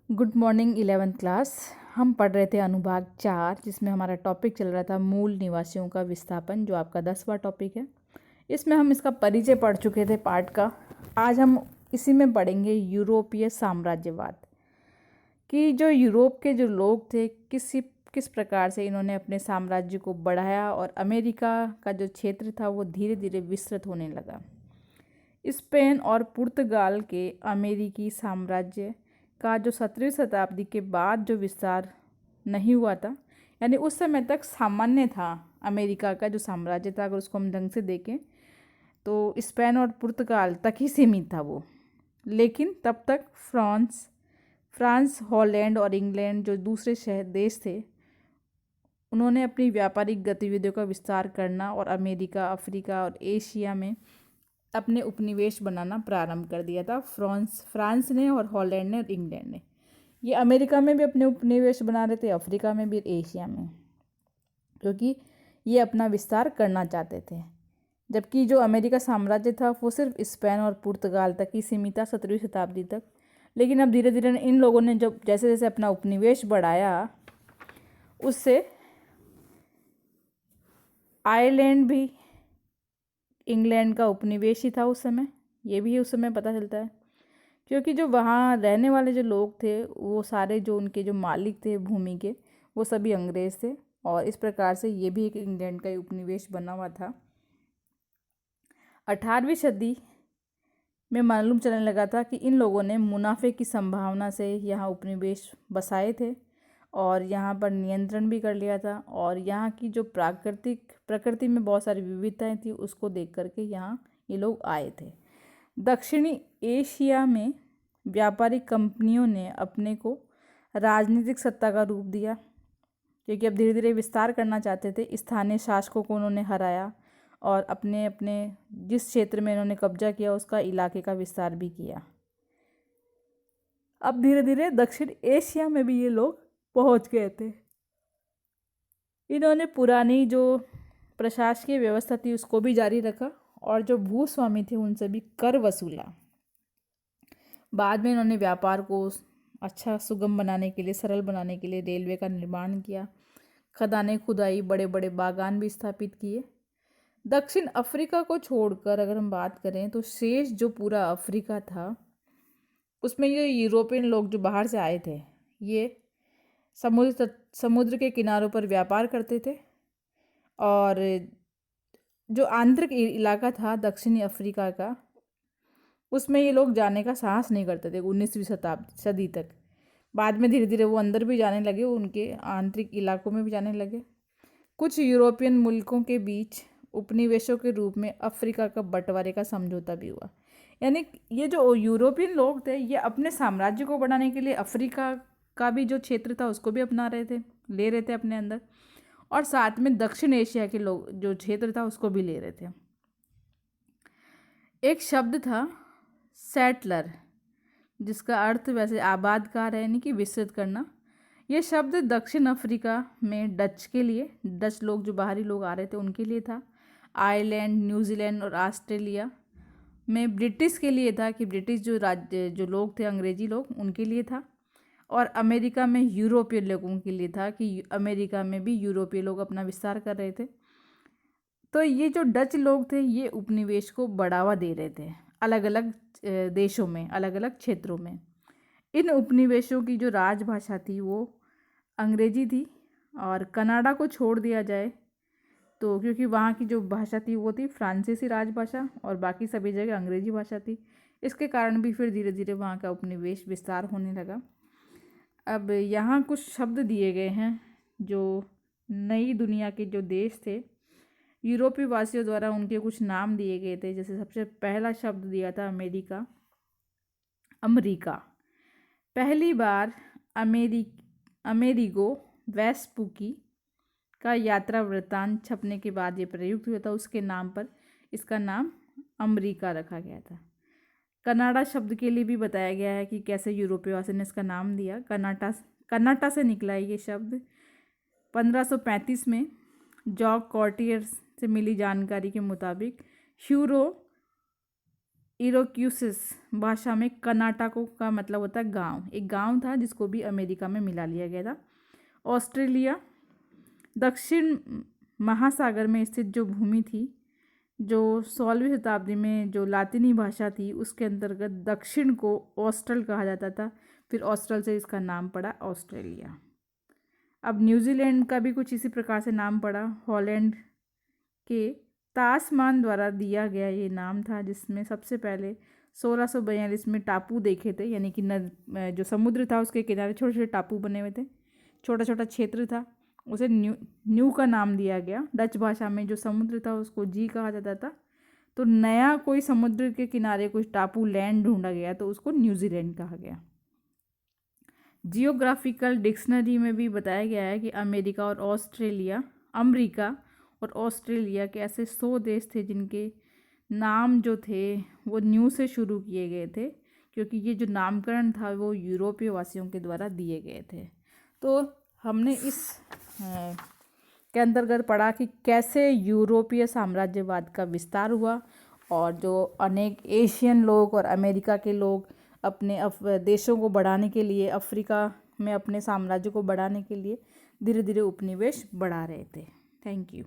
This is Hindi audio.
Good morning 11th class. हम पढ़ रहे थे अनुभाग 4 जिसमें हमारा टॉपिक चल रहा था मूल निवासियों का विस्थापन, जो आपका 10वां टॉपिक है। इसमें हम इसका परिचय पढ़ चुके थे पार्ट का। आज हम इसी में पढ़ेंगे यूरोपीय साम्राज्यवाद कि जो यूरोप के जो लोग थे किस प्रकार से इन्होंने अपने साम्राज्य को बढ़ाया और अमेरिका का जो क्षेत्र था वो धीरे धीरे विस्तृत होने लगा। स्पेन और पुर्तगाल के अमेरिकी साम्राज्य का जो 17वीं शताब्दी के बाद जो विस्तार नहीं हुआ था, यानी उस समय तक सामान्य था अमेरिका का जो साम्राज्य था। अगर उसको हम ढंग से देखें तो स्पेन और पुर्तगाल तक ही सीमित था वो। लेकिन तब तक फ्रांस, हॉलैंड और इंग्लैंड जो दूसरे शहर देश थे, उन्होंने अपनी व्यापारिक गतिविधियों का विस्तार करना और अमेरिका, अफ्रीका और एशिया में अपने उपनिवेश बनाना प्रारंभ कर दिया था। फ्रांस ने और हॉलैंड ने और इंग्लैंड ने ये अमेरिका में भी अपने उपनिवेश बना रहे थे, अफ्रीका में भी, एशिया में, क्योंकि ये अपना विस्तार करना चाहते थे। जबकि जो अमेरिका साम्राज्य था वो सिर्फ स्पेन और पुर्तगाल तक ही सीमित था 17वीं शताब्दी तक। लेकिन अब धीरे धीरे इन लोगों ने जब जैसे जैसे अपना उपनिवेश बढ़ाया, उससे आयरलैंड भी इंग्लैंड का उपनिवेश ही था उस समय। ये भी उस समय पता चलता है, क्योंकि जो वहाँ रहने वाले जो लोग थे वो सारे, जो उनके जो मालिक थे भूमि के, वो सभी अंग्रेज थे। और इस प्रकार से ये भी एक इंग्लैंड का ही उपनिवेश बना हुआ था। 18वीं सदी में मालूम चलने लगा था कि इन लोगों ने मुनाफे की संभावना से यहाँ उपनिवेश बसाए थे और यहाँ पर नियंत्रण भी कर लिया था। और यहाँ की जो प्रकृति में बहुत सारी विविधताएं थी, उसको देख करके यहाँ ये लोग आए थे। दक्षिणी एशिया में व्यापारिक कंपनियों ने अपने को राजनीतिक सत्ता का रूप दिया, क्योंकि अब धीरे धीरे विस्तार करना चाहते थे। स्थानीय शासकों को उन्होंने हराया और अपने अपने जिस क्षेत्र में इन्होंने कब्जा किया उसका इलाके का विस्तार भी किया। अब धीरे धीरे दक्षिण एशिया में भी ये लोग पहुंच गए थे। इन्होंने पुरानी जो प्रशासकीय व्यवस्था थी उसको भी जारी रखा और जो भूस्वामी थे उनसे भी कर वसूला। बाद में इन्होंने व्यापार को अच्छा सुगम बनाने के लिए, सरल बनाने के लिए रेलवे का निर्माण किया, खदानें खुदाई, बड़े बड़े बागान भी स्थापित किए। दक्षिण अफ्रीका को छोड़कर अगर हम बात करें तो शेष जो पूरा अफ्रीका था, उसमें ये यूरोपियन लोग जो बाहर से आए थे, ये समुद्र के किनारों पर व्यापार करते थे। और जो आंतरिक इलाका था दक्षिणी अफ्रीका का, उसमें ये लोग जाने का साहस नहीं करते थे 19वीं सदी तक। बाद में धीरे धीरे वो अंदर भी जाने लगे, उनके आंतरिक इलाकों में भी जाने लगे। कुछ यूरोपियन मुल्कों के बीच उपनिवेशों के रूप में अफ्रीका का बंटवारे का समझौता भी हुआ। यानी ये जो यूरोपियन लोग थे, ये अपने साम्राज्य को बढ़ाने के लिए अफ्रीका का भी जो क्षेत्र था उसको भी अपना रहे थे, ले रहे थे अपने अंदर, और साथ में दक्षिण एशिया के लोग जो क्षेत्र था उसको भी ले रहे थे। एक शब्द था सेटलर, जिसका अर्थ वैसे आबादकार है, यानी कि विस्तृत करना। ये शब्द दक्षिण अफ्रीका में डच के लिए, डच लोग जो बाहरी लोग आ रहे थे उनके लिए था। आयरलैंड, न्यूजीलैंड और ऑस्ट्रेलिया में ब्रिटिश के लिए था, कि ब्रिटिश जो लोग थे, अंग्रेजी लोग, उनके लिए था। और अमेरिका में यूरोपीय लोगों के लिए था, कि अमेरिका में भी यूरोपीय लोग अपना विस्तार कर रहे थे। तो ये जो डच लोग थे ये उपनिवेश को बढ़ावा दे रहे थे अलग अलग देशों में, अलग अलग क्षेत्रों में। इन उपनिवेशों की जो राजभाषा थी वो अंग्रेजी थी। और कनाडा को छोड़ दिया जाए तो, क्योंकि वहाँ की जो भाषा थी वो थी फ्रांसीसी राजभाषा और बाकी सभी जगह अंग्रेजी भाषा थी। इसके कारण भी फिर धीरे धीरे वहाँ का उपनिवेश विस्तार होने लगा। अब यहाँ कुछ शब्द दिए गए हैं जो नई दुनिया के जो देश थे, यूरोपीय वासियों द्वारा उनके कुछ नाम दिए गए थे। जैसे सबसे पहला शब्द दिया था अमेरिका। पहली बार अमेरिगो वेस्पुकी का यात्रा वृत्तांत छपने के बाद ये प्रयुक्त हुआ था, उसके नाम पर इसका नाम अमेरिका रखा गया था। कनाडा शब्द के लिए भी बताया गया है कि कैसे यूरोपीय वासी ने इसका नाम दिया। कनाटा से निकला है ये शब्द। 1535 में जॉक कॉर्टियर से मिली जानकारी के मुताबिक ह्यूरो इरोक्यूसिस भाषा में कर्नाटको का मतलब होता है गांव। एक गांव था जिसको भी अमेरिका में मिला लिया गया था। ऑस्ट्रेलिया दक्षिण महासागर में स्थित जो भूमि थी, जो 16वीं शताब्दी में जो लातिनी भाषा थी उसके अंतर्गत दक्षिण को ऑस्ट्रल कहा जाता था। फिर ऑस्ट्रल से इसका नाम पड़ा ऑस्ट्रेलिया। अब न्यूजीलैंड का भी कुछ इसी प्रकार से नाम पड़ा। हॉलैंड के तासमान द्वारा दिया गया ये नाम था, जिसमें सबसे पहले 1642 में टापू देखे थे, यानी कि जो समुद्र था उसके किनारे छोटे छोटे टापू बने हुए थे, छोटा छोटा क्षेत्र था, उसे न्यू का नाम दिया गया। डच भाषा में जो समुद्र था उसको जी कहा जाता था। तो नया कोई समुद्र के किनारे कुछ टापू लैंड ढूंढा गया तो उसको न्यूजीलैंड कहा गया। जियोग्राफिकल डिक्शनरी में भी बताया गया है कि अमेरिका और ऑस्ट्रेलिया के ऐसे 100 देश थे जिनके नाम जो थे वो न्यू से शुरू किए गए थे, क्योंकि ये जो नामकरण था वो यूरोपीय वासियों के द्वारा दिए गए थे। तो हमने इस के अंतर्गत पढ़ा कि कैसे यूरोपीय साम्राज्यवाद का विस्तार हुआ और जो अनेक एशियन लोग और अमेरिका के लोग अपने देशों को बढ़ाने के लिए, अफ्रीका में अपने साम्राज्य को बढ़ाने के लिए धीरे धीरे उपनिवेश बढ़ा रहे थे। Thank you.